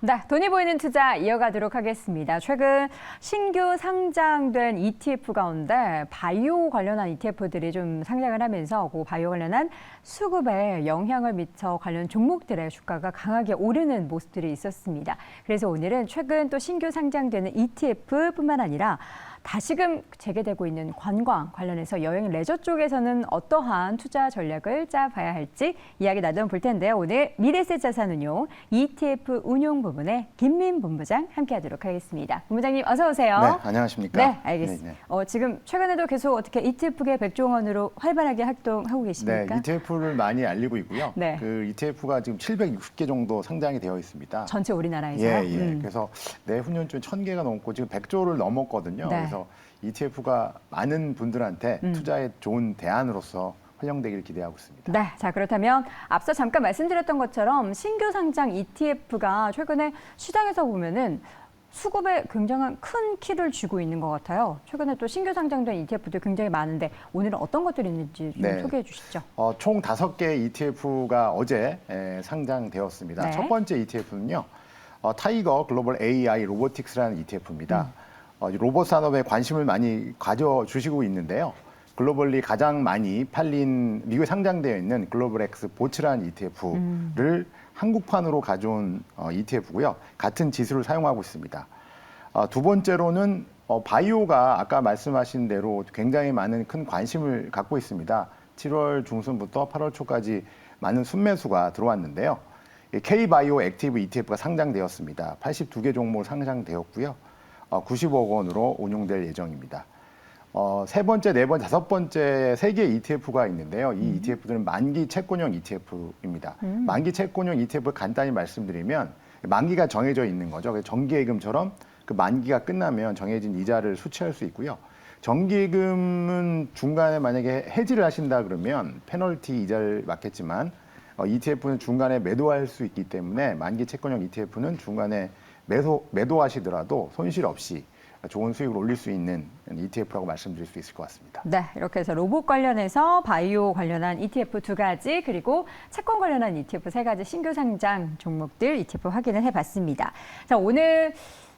네, 돈이 보이는 투자 이어가도록 하겠습니다. 최근 신규 상장된 ETF 가운데 바이오 관련한 ETF들이 좀 상장을 하면서 그 바이오 관련한 수급에 영향을 미쳐 관련 종목들의 주가가 강하게 오르는 모습들이 있었습니다. 그래서 오늘은 최근 또 신규 상장되는 ETF뿐만 아니라 다시금 재개되고 있는 관광 관련해서 여행 레저 쪽에서는 어떠한 투자 전략을 짜봐야 할지 이야기 나눠볼 텐데요. 오늘 미래에셋 자산운용 ETF 운용 부문의 김민 본부장 함께하도록 하겠습니다. 본부장님 어서 오세요. 네, 안녕하십니까? 네, 알겠습니다. 지금 최근에도 계속 어떻게 ETF계 백종원으로 활발하게 활동하고 계십니까? 네, ETF를 많이 알리고 있고요. 네. 그 ETF가 지금 760개 정도 상장이 되어 있습니다. 전체 우리나라에서요? 예. 그래서 내후년쯤 1000개가 넘고 지금 100조를 넘었거든요. 네. 그래서 ETF가 많은 분들한테 투자에 좋은 대안으로서 활용되기를 기대하고 있습니다. 네, 자 그렇다면 앞서 잠깐 말씀드렸던 것처럼 신규 상장 ETF가 최근에 시장에서 보면은 수급에 굉장한 큰 키를 쥐고 있는 것 같아요. 최근에 또 신규 상장된 ETF도 굉장히 많은데 오늘은 어떤 것들이 있는지 좀 소개해 주시죠. 총 5개의 ETF가 어제 상장되었습니다. 네. 첫 번째 ETF는요. 타이거 글로벌 AI 로보틱스라는 ETF입니다. 로봇 산업에 관심을 많이 가져주시고 있는데요. 글로벌리 가장 많이 팔린 미국에 상장되어 있는 글로벌X 보츠라는 ETF를 한국판으로 가져온 ETF고요. 같은 지수를 사용하고 있습니다. 두 번째로는 바이오가 아까 말씀하신 대로 굉장히 많은 큰 관심을 갖고 있습니다. 7월 중순부터 8월 초까지 많은 순매수가 들어왔는데요. K바이오 액티브 ETF가 상장되었습니다. 82개 종목 상장되었고요. 90억 원으로 운용될 예정입니다. 세 번째, 네 번째, 다섯 번째 세 개의 ETF가 있는데요. 이 ETF들은 만기 채권형 ETF입니다. 만기 채권형 ETF를 간단히 말씀드리면 만기가 정해져 있는 거죠. 그래서 정기예금처럼 그 만기가 끝나면 정해진 이자를 수취할 수 있고요. 정기예금은 중간에 만약에 해지를 하신다 그러면 페널티 이자를 맞겠지만 ETF는 중간에 매도할 수 있기 때문에 만기 채권형 ETF는 중간에 매도하시더라도 손실 없이 좋은 수익을 올릴 수 있는 ETF라고 말씀드릴 수 있을 것 같습니다. 네, 이렇게 해서 로봇 관련해서 바이오 관련한 ETF 2가지 그리고 채권 관련한 ETF 3가지 신규 상장 종목들 ETF 확인을 해봤습니다. 자, 오늘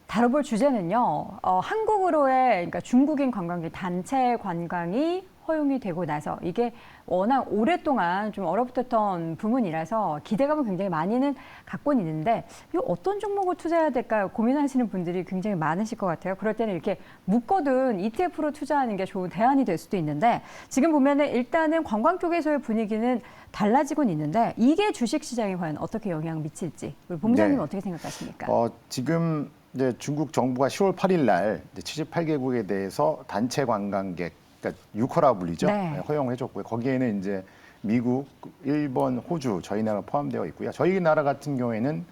다뤄볼 주제는요. 한국으로의 그러니까 중국인 관광객 단체 관광이 허용이 되고 나서 이게 워낙 오랫동안 좀 얼어붙었던 부문이라서 기대감을 굉장히 많이는 갖고는 있는데 이 어떤 종목을 투자해야 될까 고민하시는 분들이 굉장히 많으실 것 같아요. 그럴 때는 이렇게 묶어둔 ETF로 투자하는 게 좋은 대안이 될 수도 있는데 지금 보면은 일단은 관광 쪽에서의 분위기는 달라지고는 있는데 이게 주식시장에 과연 어떻게 영향을 미칠지 우리 본부장님은 어떻게 생각하십니까? 지금 이제 중국 정부가 10월 8일 날 78개국에 대해서 단체 관광객 그러니까 유커라 불리죠. 네. 허용을 해줬고요. 거기에는 이제 미국, 일본, 호주 저희 나라 포함되어 있고요. 저희 나라 같은 경우에는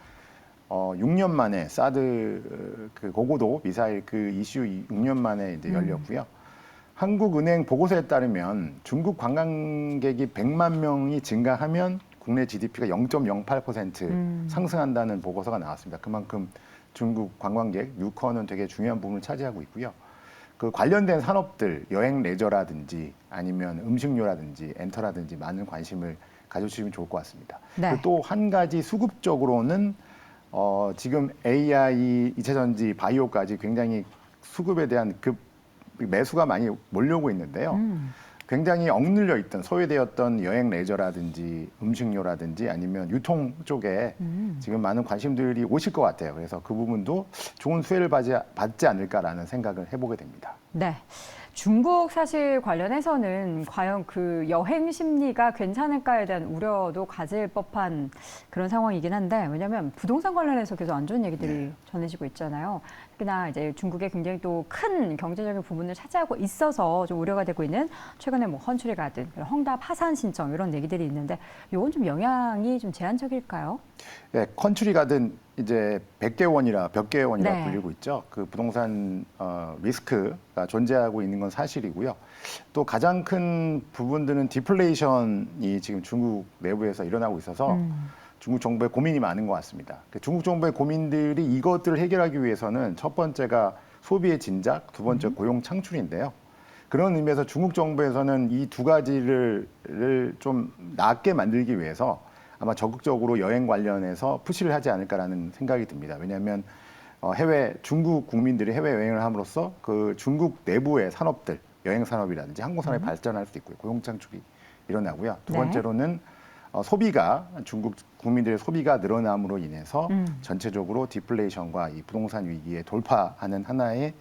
6년 만에 사드 그 고고도 미사일 그 이슈 6년 만에 이제 열렸고요. 한국은행 보고서에 따르면 중국 관광객이 100만 명이 증가하면 국내 GDP가 0.08% 상승한다는 보고서가 나왔습니다. 그만큼 중국 관광객 유커는 되게 중요한 부분을 차지하고 있고요. 그 관련된 산업들, 여행 레저라든지 아니면 음식료라든지 엔터라든지 많은 관심을 가져주시면 좋을 것 같습니다. 네. 또 한 가지 수급적으로는 지금 AI, 이차전지, 바이오까지 굉장히 수급에 대한 매수가 많이 몰려오고 있는데요. 굉장히 억눌려 있던 소외되었던 여행 레저라든지 음식료라든지 아니면 유통 쪽에 지금 많은 관심들이 오실 것 같아요. 그래서 그 부분도 좋은 수혜를 받지 않을까라는 생각을 해보게 됩니다. 네. 중국 사실 관련해서는 과연 그 여행 심리가 괜찮을까에 대한 우려도 가질 법한 그런 상황이긴 한데 왜냐하면 부동산 관련해서 계속 안 좋은 얘기들이 전해지고 있잖아요. 특히나 이제 중국에 굉장히 또 큰 경제적인 부분을 차지하고 있어서 좀 우려가 되고 있는 최근에 뭐 헌추리 가든, 헝다 파산 신청 이런 얘기들이 있는데 이건 좀 영향이 좀 제한적일까요? 네, 컨츄리 가든 이제 100개 원이라 네. 불리고 있죠. 그 부동산 리스크가 존재하고 있는 건 사실이고요. 또 가장 큰 부분들은 디플레이션이 지금 중국 내부에서 일어나고 있어서 중국 정부에 고민이 많은 것 같습니다. 중국 정부의 고민들이 이것들을 해결하기 위해서는 첫 번째가 소비의 진작, 두 번째 고용 창출인데요. 그런 의미에서 중국 정부에서는 이 두 가지를 좀 낫게 만들기 위해서 아마 적극적으로 여행 관련해서 푸시를 하지 않을까라는 생각이 듭니다. 왜냐하면 해외 중국 국민들이 해외 여행을 함으로써 그 중국 내부의 산업들, 여행 산업이라든지 항공 산업이 발전할 수 있고요. 고용 창출이 일어나고요. 두 네. 번째로는 소비가 중국 국민들의 소비가 늘어남으로 인해서 전체적으로 디플레이션과 이 부동산 위기에 돌파하는 하나의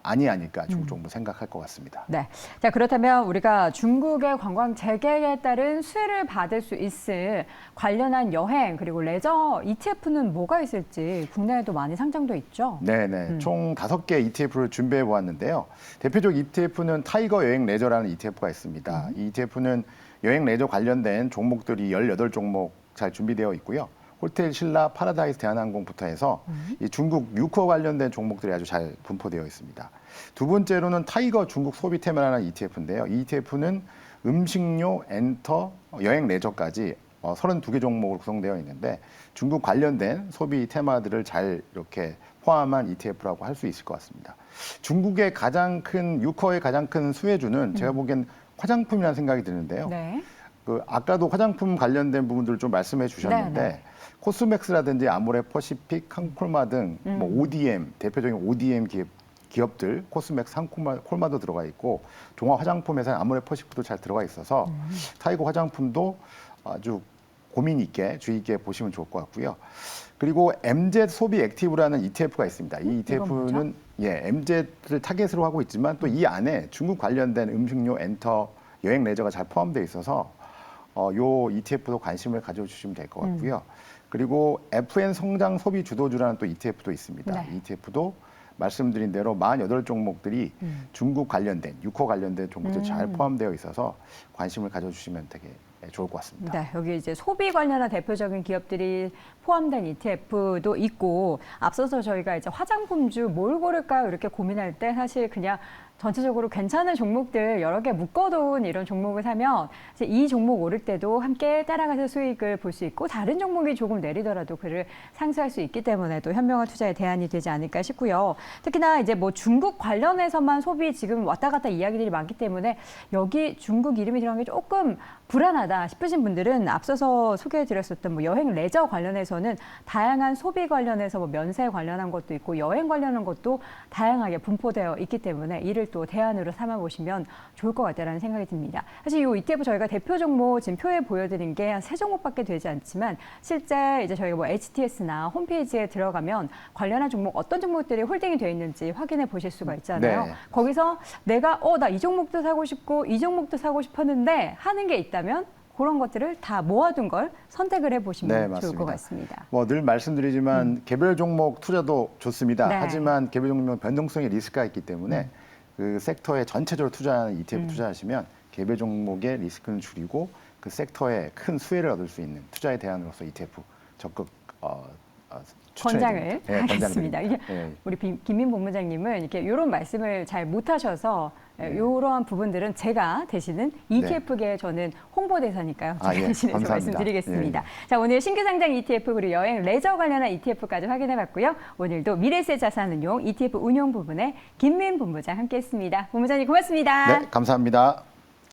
안이 아닐까 중국 정부 생각할 것 같습니다. 네. 자, 그렇다면 우리가 중국의 관광 재개에 따른 수혜를 받을 수 있을 관련한 여행 그리고 레저 ETF는 뭐가 있을지 국내에도 많이 상장돼 있죠? 네네. 총 5개 ETF를 준비해 보았는데요. 대표적 ETF는 타이거 여행 레저라는 ETF가 있습니다. 이 ETF는 여행 레저 관련된 종목들이 18종목 잘 준비되어 있고요. 호텔 신라, 파라다이스 대한항공부터 해서 이 중국 유커 관련된 종목들이 아주 잘 분포되어 있습니다. 두 번째로는 타이거 중국 소비 테마라는 ETF인데요. 이 ETF는 음식료, 엔터, 여행 레저까지 32개 종목으로 구성되어 있는데 중국 관련된 소비 테마들을 잘 이렇게 포함한 ETF라고 할 수 있을 것 같습니다. 중국의 가장 큰 유커의 가장 큰 수혜주는 제가 보기엔 화장품이라는 생각이 드는데요. 네. 아까도 화장품 관련된 부분들을 좀 말씀해 주셨는데 네. 코스맥스라든지 아모레 퍼시픽, 칸콜마 등 뭐 ODM 대표적인 ODM 기업들 코스맥스, 칸콜마도 들어가 있고 종합 화장품 회사 아모레 퍼시픽도 잘 들어가 있어서 타이거 화장품도 아주 고민 있게 주의 있게 보시면 좋을 것 같고요. 그리고 MZ 소비 액티브라는 ETF가 있습니다. 이 ETF는 MZ를 타겟으로 하고 있지만 또 이 안에 중국 관련된 음식료, 엔터, 여행 레저가 잘 포함되어 있어서 요 ETF도 관심을 가져주시면 될 것 같고요. 그리고 FN 성장 소비 주도주라는 또 ETF도 있습니다. 네. ETF도 말씀드린 대로 48종목들이 중국 관련된, 유커 관련된 종목들이 잘 포함되어 있어서 관심을 가져주시면 되게 좋을 것 같습니다. 네, 여기 이제 소비 관련한 대표적인 기업들이 포함된 ETF도 있고 앞서서 저희가 이제 화장품주 뭘 고를까요? 이렇게 고민할 때 사실 그냥 전체적으로 괜찮은 종목들 여러 개 묶어놓은 이런 종목을 사면 이제 이 종목 오를 때도 함께 따라가서 수익을 볼 수 있고 다른 종목이 조금 내리더라도 그를 상쇄할 수 있기 때문에 또 현명한 투자의 대안이 되지 않을까 싶고요. 특히나 이제 뭐 중국 관련해서만 소비 지금 왔다 갔다 이야기들이 많기 때문에 여기 중국 이름이 들어간 게 조금 불안하다 싶으신 분들은 앞서서 소개해드렸었던 뭐 여행 레저 관련해서는 다양한 소비 관련해서 뭐 면세 관련한 것도 있고 여행 관련한 것도 다양하게 분포되어 있기 때문에 이를 또 대안으로 삼아보시면 좋을 것 같다라는 생각이 듭니다. 사실 이 ETF 저희가 대표 종목 지금 표에 보여드린 게 한 3종목밖에 되지 않지만 실제 이제 저희가 뭐 HTS나 홈페이지에 들어가면 관련한 종목 어떤 종목들이 홀딩이 되어 있는지 확인해 보실 수가 있잖아요. 네. 거기서 내가 나 이 종목도 사고 싶고 이 종목도 사고 싶었는데 하는 게 있다면 그런 것들을 다 모아둔 걸 선택을 해보시면 네, 좋을 것 맞습니다. 같습니다. 뭐 늘 말씀드리지만 개별 종목 투자도 좋습니다. 네. 하지만 개별 종목 변동성의 리스크가 있기 때문에 그 섹터에 전체적으로 투자하는 ETF 투자하시면 개별 종목의 리스크는 줄이고 그 섹터에 큰 수혜를 얻을 수 있는 투자의 대안으로서 ETF 적극 권장을 네, 하겠습니다. 이게 우리 김민 본부장님은 이렇게 이런 말씀을 잘 못하셔서 이러한 부분들은 제가 대신은 ETF계 저는 홍보대사니까요. 제가 대신해서 감사합니다. 말씀드리겠습니다. 자, 오늘 신규 상장 ETF 그리고 여행 레저 관련한 ETF까지 확인해봤고요. 오늘도 미래세 자산운용 ETF 운용 부분에 김민 본부장 함께했습니다. 본부장님 고맙습니다. 네, 감사합니다.